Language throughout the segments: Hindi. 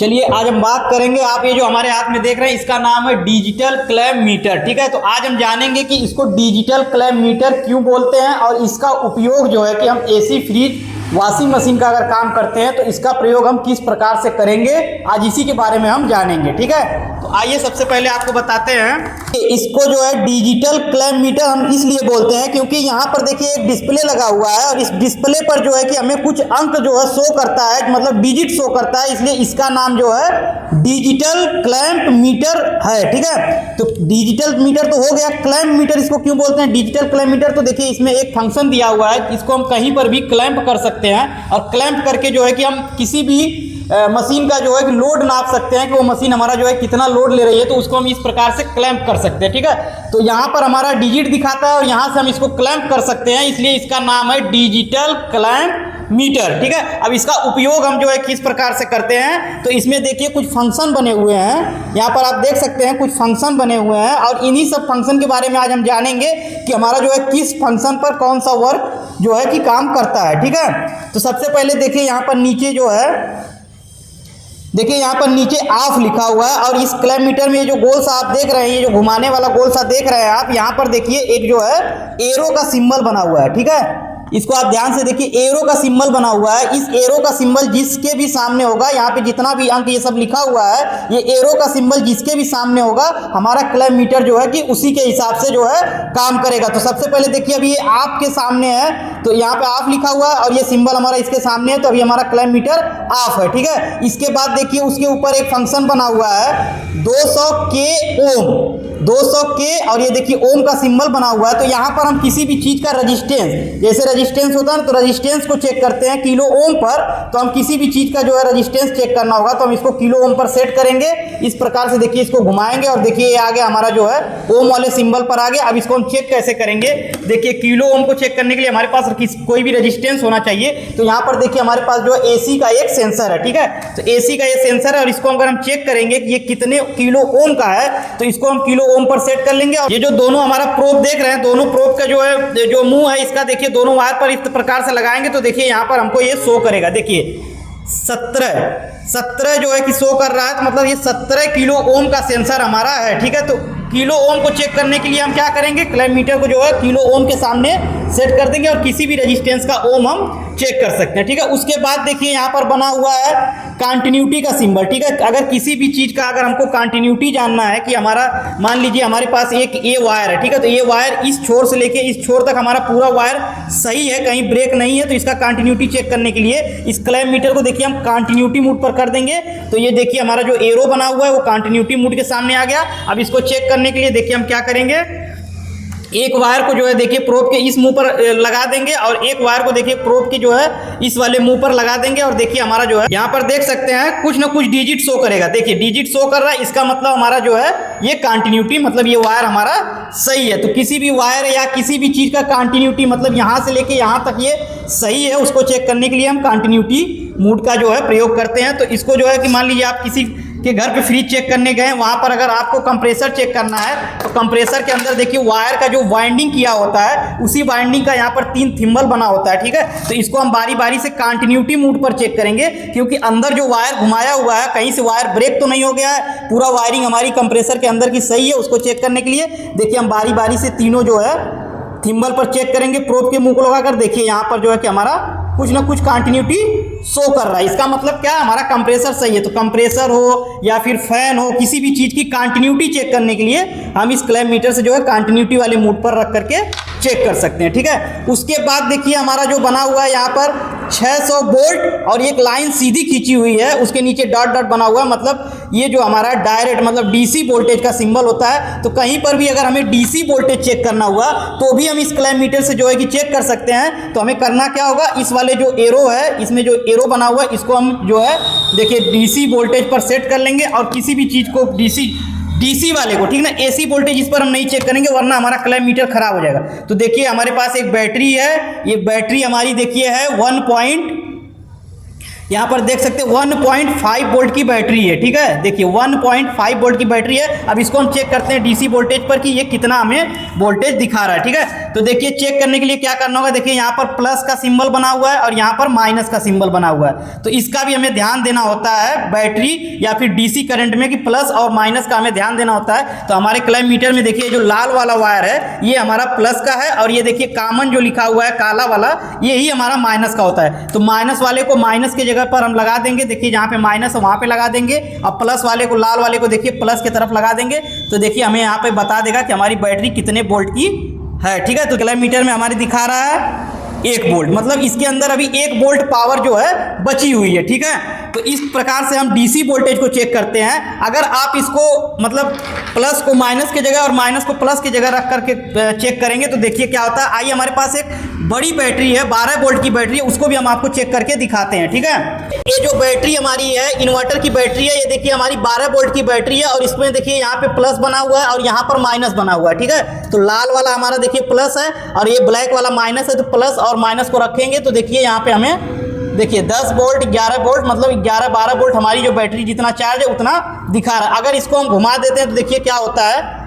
चलिए आज हम बात करेंगे, आप ये जो हमारे हाथ में देख रहे हैं इसका नाम है डिजिटल क्लैम मीटर। ठीक है, तो आज हम जानेंगे कि इसको डिजिटल क्लैम मीटर क्यों बोलते हैं और इसका उपयोग जो है कि हम एसी, फ्रिज, वॉशिंग मशीन का अगर काम करते हैं तो इसका प्रयोग हम किस प्रकार से करेंगे, आज इसी के बारे में हम जानेंगे। ठीक है, तो आइए सबसे पहले आपको बताते हैं कि इसको जो है डिजिटल क्लैम मीटर हम इसलिए बोलते हैं क्योंकि यहाँ पर देखिए एक डिस्प्ले लगा हुआ है और इस डिस्प्ले पर जो है कि हमें कुछ अंक जो है शो करता है, मतलब डिजिट शो करता है, इसलिए इसका नाम जो है डिजिटल क्लैंप मीटर है। ठीक है, तो डिजिटल मीटर तो हो गया, क्लैंप मीटर इसको क्यों बोलते हैं डिजिटल क्लैंप मीटर? तो देखिए इसमें एक फंक्शन दिया हुआ है, इसको हम कहीं पर भी क्लैंप कर सकते हैं और क्लैंप करके जो है कि हम किसी भी मशीन का जो है कि लोड नाप सकते हैं कि वो मशीन हमारा जो है कितना लोड ले रही है, तो उसको हम इस प्रकार से क्लैंप कर सकते हैं। ठीक है, तो यहाँ पर हमारा डिजिट दिखाता है और यहाँ से हम इसको क्लैंप कर सकते हैं, इसलिए इसका नाम है डिजिटल क्लैंप मीटर। ठीक है, अब इसका उपयोग हम जो है किस प्रकार से करते हैं, तो इसमें देखिए कुछ फंक्शन बने हुए हैं, यहाँ पर आप देख सकते हैं कुछ फंक्शन बने हुए हैं और इन्हीं सब फंक्शन के बारे में आज हम जानेंगे कि हमारा जो है किस फंक्शन पर कौन सा वर्क जो है कि काम करता है। ठीक है, तो सबसे पहले देखिए यहाँ पर नीचे जो है, देखिए यहाँ पर नीचे ऑफ लिखा हुआ है और इस क्लैंप मीटर में ये जो गोल सा आप देख रहे हैं, ये जो घुमाने वाला गोल सा देख रहे हैं आप, यहाँ पर देखिए एक जो है एरो का सिंबल बना हुआ है। ठीक है, इसको आप ध्यान से देखिए, एरो का सिंबल बना हुआ है। इस एरो का सिंबल जिसके भी सामने होगा, यहाँ पे जितना भी अंक ये सब लिखा हुआ है, ये एरो का सिंबल जिसके भी सामने होगा हमारा क्लैंप मीटर जो है कि उसी के हिसाब से जो है काम करेगा। तो सबसे पहले देखिए अभी ये आपके सामने है, तो यहाँ पे ऑफ लिखा हुआ है और ये सिंबल हमारा इसके सामने है, तो अभी हमारा क्लैंप मीटर ऑफ है। ठीक है, इसके बाद देखिए उसके ऊपर एक फंक्शन बना हुआ है 200 के ओम, 200 के, और ये देखिए ओम का सिंबल बना हुआ है। तो यहाँ पर हम किसी भी चीज का रजिस्टेंस, जैसे रजिस्टेंस होता है ना, तो रजिस्टेंस को चेक करते हैं किलो ओम पर, तो हम किसी भी चीज का जो है रजिस्टेंस चेक करना होगा तो हम इसको किलो ओम पर सेट करेंगे। इस प्रकार से देखिए इसको घुमाएंगे और देखिए ये आगे हमारा जो है ओम वाले सिंबल पर आ गया। अब इसको हम चेक कैसे करेंगे, देखिए किलो ओम को चेक करने के लिए हमारे पास कोई भी रजिस्टेंस होना चाहिए, तो यहाँ पर देखिए हमारे पास जो है एसी का एक सेंसर है। ठीक है, तो एसी का ये सेंसर है और इसको अगर हम चेक करेंगे कि ये कितने किलो ओम का है, तो इसको हम किलो ओम पर सेट कर लेंगे। और ये जो दोनों हमारा प्रोब देख रहे हैं, दोनों प्रोब का जो है जो मुंह है इसका, देखिए दोनों वायर पर इस प्रकार से लगाएंगे तो देखिए यहाँ पर हमको ये शो करेगा, देखिए 17 जो है कि शो कर रहा है, तो मतलब ये 17 किलो ओम का सेंसर हमारा है। ठीक है, तो किलो ओम को चेक करने के लिए हम क्या करेंगे, क्लैंप मीटर को जो है किलो ओम के सामने सेट कर देंगे और किसी भी रेजिस्टेंस का ओम हम चेक कर सकते हैं। ठीक है, उसके बाद देखिए यहाँ पर बना हुआ है कंटिन्यूटी का सिंबल। ठीक है, अगर किसी भी चीज़ का अगर हमको कंटिन्यूटी जानना है कि हमारा, मान लीजिए हमारे पास एक ये वायर है, ठीक है, तो ये वायर इस छोर से लेके इस छोर तक हमारा पूरा वायर सही है, कहीं ब्रेक नहीं है, तो इसका कंटिन्यूटी चेक करने के लिए इस क्लैंप मीटर को देखिए हम कंटिन्यूटी मोड पर कर देंगे। तो ये देखिए हमारा जो एरो बना हुआ है वो कंटिन्यूटी मोड के सामने आ गया। अब इसको चेक करने के लिए देखिए हम क्या करेंगे, एक वायर को जो है देखिए प्रोब के इस मुंह पर लगा देंगे और एक वायर को देखिए प्रोब के जो है इस वाले मुंह पर लगा देंगे और देखिए हमारा जो है यहाँ पर देख सकते हैं कुछ ना कुछ डिजिट शो करेगा। देखिए डिजिट शो कर रहा है, इसका मतलब हमारा जो है ये कंटिन्यूटी, मतलब ये वायर हमारा सही है। तो किसी भी वायर या किसी भी चीज का कंटिन्यूटी, मतलब यहाँ से लेके यहाँ तक ये सही है, उसको चेक करने के लिए हम कंटिन्यूटी मोड का जो है प्रयोग करते हैं। तो इसको जो है कि मान लीजिए आप किसी के घर पे फ्रिज चेक करने गए, वहां पर अगर आपको कंप्रेसर चेक करना है तो कंप्रेसर के अंदर देखिए वायर का जो वाइंडिंग किया होता है, उसी वाइंडिंग का यहाँ पर 3 थिम्बल बना होता है। ठीक है, तो इसको हम बारी बारी से कंटिन्यूटी मोड पर चेक करेंगे क्योंकि अंदर जो वायर घुमाया हुआ है कहीं से वायर ब्रेक तो नहीं हो गया है, पूरा वायरिंग हमारी कंप्रेसर के अंदर की सही है। उसको चेक करने के लिए देखिए हम बारी बारी से तीनों जो है थिम्बल पर चेक करेंगे प्रोब के मुंह को लगाकर। देखिए यहाँ पर जो है कि हमारा कुछ ना कुछ कंटिन्यूटी शो कर रहा है, इसका मतलब क्या, हमारा कंप्रेसर सही है। तो कंप्रेसर हो या फिर फैन हो, किसी भी चीज की कंटिन्यूटी चेक करने के लिए हम इस क्लैंप मीटर से जो है कंटिन्यूटी वाले मोड पर रख करके चेक कर सकते हैं। ठीक है, उसके बाद देखिए हमारा जो बना हुआ है यहाँ पर 600 वोल्ट और एक लाइन सीधी खींची हुई है, उसके नीचे डॉट डॉट बना हुआ है, मतलब ये जो हमारा डायरेक्ट मतलब डीसी वोल्टेज का सिंबल होता है। तो कहीं पर भी अगर हमें डीसी वोल्टेज चेक करना हुआ तो भी हम इस क्लैंप मीटर से जो है कि चेक कर सकते हैं। तो हमें करना क्या होगा, इस वाले जो एरो है, इसमें जो एरो बना हुआ है, इसको हम जो है देखिए डीसी वोल्टेज पर सेट कर लेंगे और किसी भी चीज को डीसी वाले को, ठीक ना, एसी वोल्टेज इस पर हम नहीं चेक करेंगे वरना हमारा क्लैंप मीटर खराब हो जाएगा। तो देखिए हमारे पास एक बैटरी है, ये बैटरी हमारी देखिए है यहाँ पर देख सकते हैं 1.5 वोल्ट की बैटरी है। ठीक है, देखिए 1.5 वोल्ट की बैटरी है। अब इसको हम चेक करते हैं डीसी वोल्टेज पर कि ये कितना हमें वोल्टेज दिखा रहा है। ठीक है, तो देखिए चेक करने के लिए क्या करना होगा, देखिए यहाँ पर प्लस का सिंबल बना हुआ है और यहाँ पर माइनस का सिंबल बना हुआ है। तो इसका भी हमें ध्यान देना होता है बैटरी या फिर डीसी करंट में कि प्लस और माइनस का हमें ध्यान देना होता है। तो हमारे क्लैम्प मीटर में देखिए जो लाल वाला वायर है ये हमारा प्लस का है और ये देखिए कॉमन जो लिखा हुआ है काला वाला यही हमारा माइनस का होता है। तो माइनस वाले को माइनस की जगह पर हम लगा देंगे, देखिए जहाँ पे माइनस है वहाँ पे लगा देंगे और प्लस वाले को लाल वाले को देखिए प्लस की तरफ लगा देंगे। तो देखिए हमें यहाँ पे बता देगा कि हमारी बैटरी कितने वोल्ट की है। ठीक है, तो क्लैम्प मीटर में हमारे दिखा रहा है 1 वोल्ट, मतलब इसके अंदर अभी 1 वोल्ट पावर जो है बची हुई है। ठीक है, तो इस प्रकार से हम डीसी वोल्टेज को चेक करते हैं। अगर आप इसको मतलब प्लस को माइनस की जगह और माइनस को प्लस की जगह रख करके चेक करेंगे तो देखिए क्या होता है। आइए हमारे पास एक बड़ी बैटरी है 12 वोल्ट की बैटरी है, उसको भी हम आपको चेक करके दिखाते हैं। ठीक है, ये जो बैटरी हमारी है इन्वर्टर की बैटरी है, ये देखिए हमारी 12 वोल्ट की बैटरी है और इसमें देखिए यहाँ पे प्लस बना हुआ है और यहाँ पर माइनस बना हुआ है। ठीक है, तो लाल वाला हमारा देखिए प्लस है और ये ब्लैक वाला माइनस है। तो प्लस और माइनस को रखेंगे तो देखिए यहाँ पे हमें देखिए 10 वोल्ट 11 वोल्ट मतलब 11-12 वोल्ट हमारी जो बैटरी जितना चार्ज है उतना दिखा रहा है। अगर इसको हम घुमा देते हैं तो देखिए क्या होता है,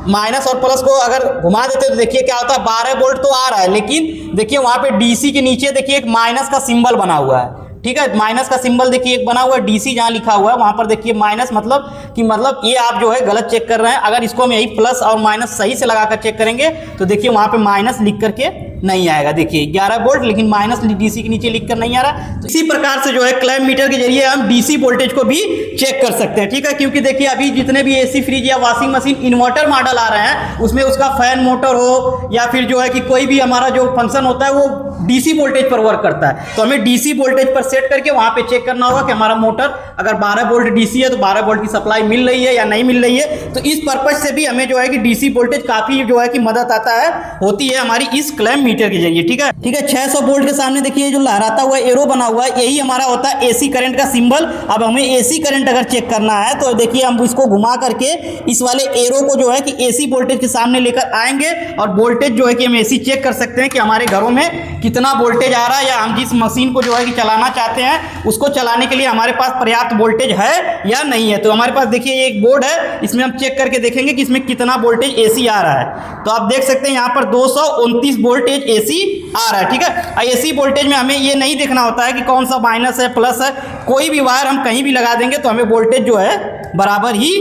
माइनस और प्लस को अगर घुमा देते हैं तो देखिए क्या होता है 12 वोल्ट तो आ रहा है, लेकिन देखिए वहां पे डीसी के नीचे देखिए एक माइनस का सिंबल बना हुआ है। ठीक है, माइनस का सिंबल देखिए एक बना हुआ है, डीसी जहां लिखा हुआ है वहां पर देखिए माइनस मतलब ये आप जो है गलत चेक कर रहे हैं। अगर इसको हम यही प्लस और माइनस सही से लगाकर चेक करेंगे तो देखिए वहां पे माइनस लिख करके नहीं आएगा। देखिए 11 वोल्ट लेकिन माइनस डीसी के नीचे लिखकर नहीं आ रहा। तो इसी प्रकार से जो है क्लैम्प मीटर के जरिए हम डीसी वोल्टेज को भी चेक कर सकते हैं। ठीक है, क्योंकि देखिए अभी जितने भी एसी फ्रिज या वॉशिंग मशीन इन्वर्टर मॉडल आ रहे हैं उसमें उसका फैन मोटर हो या फिर जो है कि कोई भी हमारा जो फंक्शन होता है वो डीसी वोल्टेज पर वर्क करता है। तो हमें डीसी वोल्टेज पर सेट करके वहां पे चेक करना होगा कि हमारा मोटर अगर 12 वोल्ट डीसी है तो 12 वोल्ट की सप्लाई मिल रही है या नहीं मिल रही है। तो इस पर्पज से भी हमें जो है कि डीसी वोल्टेज काफी जो है कि मदद आता है होती है हमारी इस क्लैम्प मीटर के जरिए। ठीक है, 600 वोल्ट के सामने देखिए जो लहराता हुआ एरो बना हुआ है यही हमारा होता है एसी करंट का सिंबल। अब हमें एसी करंट अगर चेक करना है तो देखिए हम इसको घुमा करके इस वाले एरो को जो है कि एसी वोल्टेज के सामने लेकर आएंगे और वोल्टेज जो है कि हम एसी चेक कर सकते हैं कि हमारे घरों में कितना वोल्टेज आ रहा है या हम जिस मशीन को जो है कि चलाना चाहते हैं उसको चलाने के लिए हमारे पास पर्याप्त वोल्टेज है या नहीं है। तो हमारे पास देखिए ये एक बोर्ड है, इसमें हम चेक करके देखेंगे कि इसमें कितना वोल्टेज एसी आ रहा है। तो आप देख सकते हैं यहाँ पर 229 वोल्टेज एसी आ रहा है। ठीक है, एसी वोल्टेज में हमें ये नहीं देखना होता है कि कौन सा माइनस है प्लस है, कोई भी वायर हम कहीं भी लगा देंगे तो हमें वोल्टेज जो है बराबर ही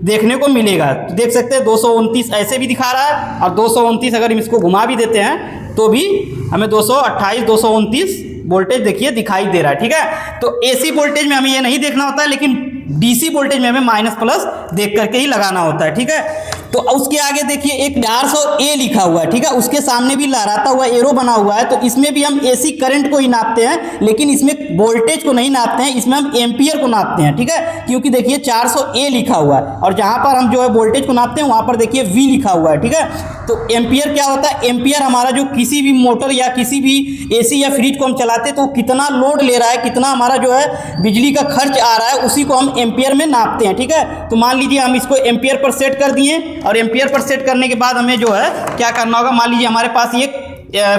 देखने को मिलेगा। तो देख सकते हैं 229 ऐसे भी दिखा रहा है और 229 अगर हम इसको घुमा भी देते हैं तो भी हमें 228 229 वोल्टेज देखिए दिखाई दे रहा है। ठीक है, तो एसी वोल्टेज में हमें ये नहीं देखना होता है लेकिन डीसी वोल्टेज में हमें माइनस प्लस देख करके ही लगाना होता है। ठीक है, तो उसके आगे देखिए एक 400A लिखा हुआ है। ठीक है, उसके सामने भी लहराता हुआ एरो बना हुआ है। तो इसमें भी हम एसी करंट को ही नापते हैं लेकिन इसमें वोल्टेज को नहीं नापते हैं, इसमें हम एम्पियर को नापते हैं। ठीक है, क्योंकि देखिए 400A लिखा हुआ है और जहां पर हम जो है वोल्टेज को नापते हैं वहां पर देखिए V लिखा हुआ है। ठीक है, तो एम्पियर क्या होता है, एम्पियर हमारा जो किसी भी मोटर या किसी भी एसी या फ्रिज को हम चलाते हैं तो कितना लोड ले रहा है, कितना हमारा जो है बिजली का खर्च आ रहा है उसी को हम एम्पियर में नापते हैं। ठीक है, तो मान लीजिए हम इसको एम्पियर पर सेट कर दिए और एम्पियर पर सेट करने के बाद हमें जो है क्या करना होगा, मान लीजिए हमारे पास ये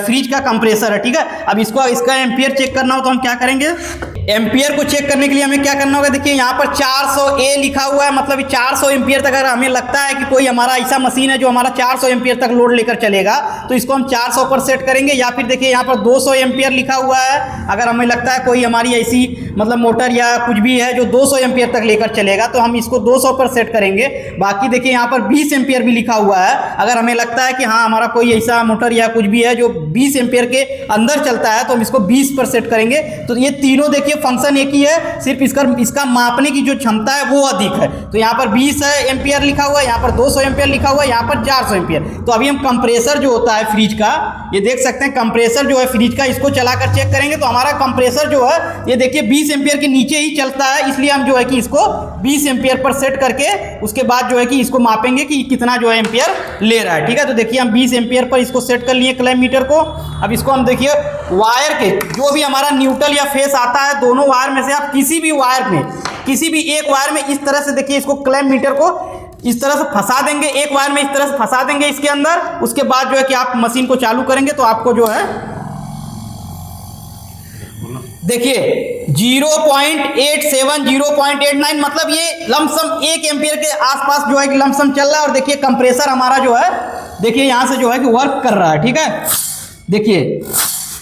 फ्रिज का कंप्रेसर है। ठीक है, अब इसका एम्पियर चेक करना हो तो हम क्या करेंगे, एम्पियर को चेक करने के लिए हमें क्या करना होगा, देखिए यहाँ पर 400A लिखा हुआ है, मतलब 400 एम्पियर तक अगर हमें लगता है कि कोई हमारा ऐसा मशीन है जो हमारा 400 एम्पियर तक लोड लेकर चलेगा तो इसको हम 400 पर सेट करेंगे। या फिर देखिए यहाँ पर 200 एम्पियर लिखा हुआ है, अगर हमें लगता है कोई हमारी ऐसी मतलब मोटर या कुछ भी है जो 200 एम्पियर तक लेकर चलेगा तो हम इसको 200 पर सेट करेंगे। बाकी देखिए यहाँ पर 20 एम्पियर भी लिखा हुआ है, अगर हमें लगता है कि हाँ हमारा कोई ऐसा मोटर या कुछ भी है जो 20 एम्पियर के अंदर चलता है तो हम इसको 20 पर सेट करेंगे। तो ये तीनों देखिए फंक्शन एक ही है, सिर्फ इसका मापने की जो क्षमता है वो अधिक है। तो यहाँ पर 20 एम्पियर लिखा हुआ है, यहाँ पर 200 एम्पियर लिखा हुआ है, यहाँ पर 400 एम्पियर। तो अभी हम कंप्रेसर जो होता है फ्रिज का, ये देख सकते हैं कंप्रेसर जो है फ्रिज का, इसको चलाकर चेक करेंगे तो हमारा कंप्रेसर जो है ये देखिए 20 एम्पियर के नीचे ही चलता है, इसलिए हम जो है कि इसको 20 एम्पियर पर सेट करके उसके बाद जो है कि इसको मापेंगे कि कितना जो है एम्पियर ले रहा है। ठीक है, तो देखिए हम 20 एम्पियर पर इसको सेट कर लिए क्लैम्प मीटर को। अब इसको हम देखिए वायर के जो भी हमारा न्यूट्रल या फेस आता है, दोनों वायर में से आप किसी भी वायर में, किसी भी एक वायर में इस तरह से देखिए इसको क्लैम्प मीटर को इस तरह से फंसा देंगे, एक वायर में इस तरह से फंसा देंगे इसके अंदर। उसके बाद जो है कि आप मशीन को चालू करेंगे तो आपको जो है देखिए 0.87 0.89 मतलब ये लमसम 1 एम्पियर के आसपास जो है कि लमसम चल रहा है। और देखिए कंप्रेसर हमारा जो है देखिए यहाँ से जो है कि वर्क कर रहा है। ठीक है, देखिए,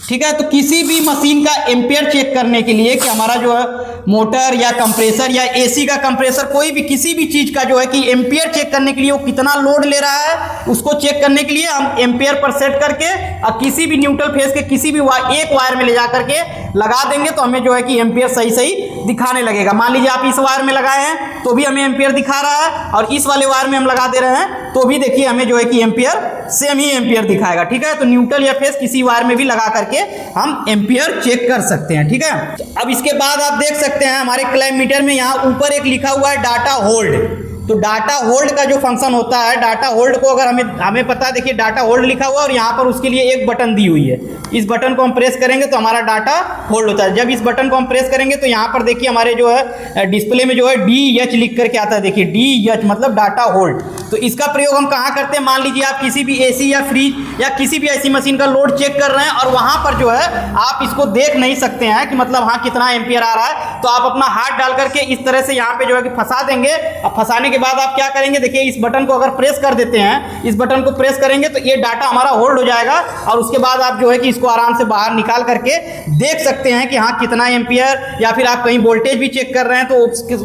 ठीक है। तो किसी भी मशीन का एम्पियर चेक करने के लिए कि हमारा जो है मोटर या कंप्रेसर या एसी का कंप्रेसर, कोई भी किसी भी चीज का जो है कि एम्पियर चेक करने के लिए वो कितना लोड ले रहा है, उसको चेक करने के लिए हम एम्पियर पर सेट करके और किसी भी न्यूट्रल फेज के किसी भी एक वायर में ले जा करके लगा देंगे तो हमें जो है कि एम्पियर सही सही दिखाने लगेगा। मान लीजिए आप इस वायर में लगाए हैं तो भी हमें एम्पियर दिखा रहा है, और इस वाले वायर में हम लगा दे रहे हैं तो भी देखिए हमें जो है कि एम्पियर सेम ही एम्पियर दिखाएगा। ठीक है, तो न्यूट्रल या फेज किसी वायर में भी लगा करके हम एम्पियर चेक कर सकते हैं। ठीक है, अब इसके बाद आप देख सकते हैं हमारे क्लैम मीटर में यहाँ ऊपर एक लिखा हुआ है डाटा होल्ड। तो डाटा होल्ड का जो फंक्शन होता है, डाटा होल्ड को अगर हमें पता है, देखिए डाटा होल्ड लिखा हुआ है और यहाँ पर उसके लिए एक बटन दी हुई है। इस बटन को हम प्रेस करेंगे तो हमारा डाटा होल्ड होता है। जब इस बटन को हम प्रेस करेंगे तो यहाँ पर देखिए हमारे जो है डिस्प्ले में जो है DH लिख करके आता है। देखिए DH मतलब डाटा होल्ड। तो इसका प्रयोग हम कहाँ करते हैं, मान लीजिए आप किसी भी AC या फ्रिज या किसी भी ऐसी मशीन का लोड चेक कर रहे हैं और वहाँ पर जो है आप इसको देख नहीं सकते हैं कि मतलब हाँ कितना एम्पियर आ रहा है, तो आप अपना हाथ डाल करके इस तरह से यहाँ पे जो है कि फंसा देंगे। अब फंसाने के बाद आप क्या करेंगे, देखिए इस बटन को अगर प्रेस कर देते हैं, इस बटन को प्रेस करेंगे तो ये डाटा हमारा होल्ड हो जाएगा और उसके बाद आप जो है कि इसको आराम से बाहर निकाल करके देख सकते हैं कि हाँ कितना एम्पियर, या फिर आप कहीं वोल्टेज भी चेक कर रहे हैं तो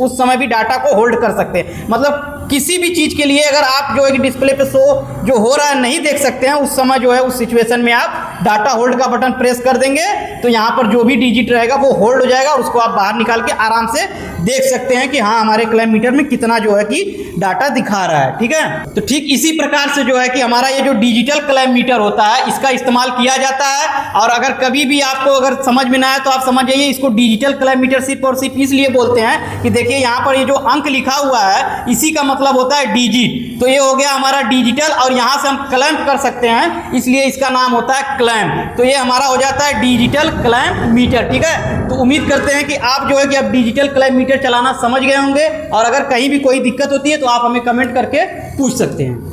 उस समय भी डाटा को होल्ड कर सकते हैं। मतलब किसी भी चीज के लिए अगर आप जो है कि डिस्प्ले पे शो जो हो रहा है नहीं देख सकते हैं, उस समय जो है उस सिचुएशन में आप डाटा होल्ड का बटन प्रेस कर देंगे तो यहाँ पर जो भी डिजिट रहेगा वो होल्ड हो जाएगा और उसको आप बाहर निकाल के आराम से देख सकते हैं कि हाँ हमारे क्लैम मीटर में कितना जो है कि डाटा दिखा रहा है। ठीक है, तो ठीक इसी प्रकार से जो है कि हमारा ये जो डिजिटल क्लैम मीटर होता है इसका इस्तेमाल किया जाता है। और अगर कभी भी आपको अगर समझ में ना आए तो आप समझ जाइए इसको डिजिटल क्लैम मीटर सिर्फ और सिर्फ इसलिए बोलते हैं कि देखिए यहाँ पर ये जो अंक लिखा हुआ है इसी का मतलब होता है डिजिट। तो ये हो गया हमारा डिजिटल और यहाँ से हम क्लैंप कर सकते हैं, इसलिए इसका नाम होता है क्लैंप। तो ये हमारा हो जाता है डिजिटल क्लैंप मीटर। ठीक है, तो उम्मीद करते हैं कि आप जो है कि अब डिजिटल क्लैंप मीटर चलाना समझ गए होंगे, और अगर कहीं भी कोई दिक्कत होती है तो आप हमें कमेंट करके पूछ सकते हैं।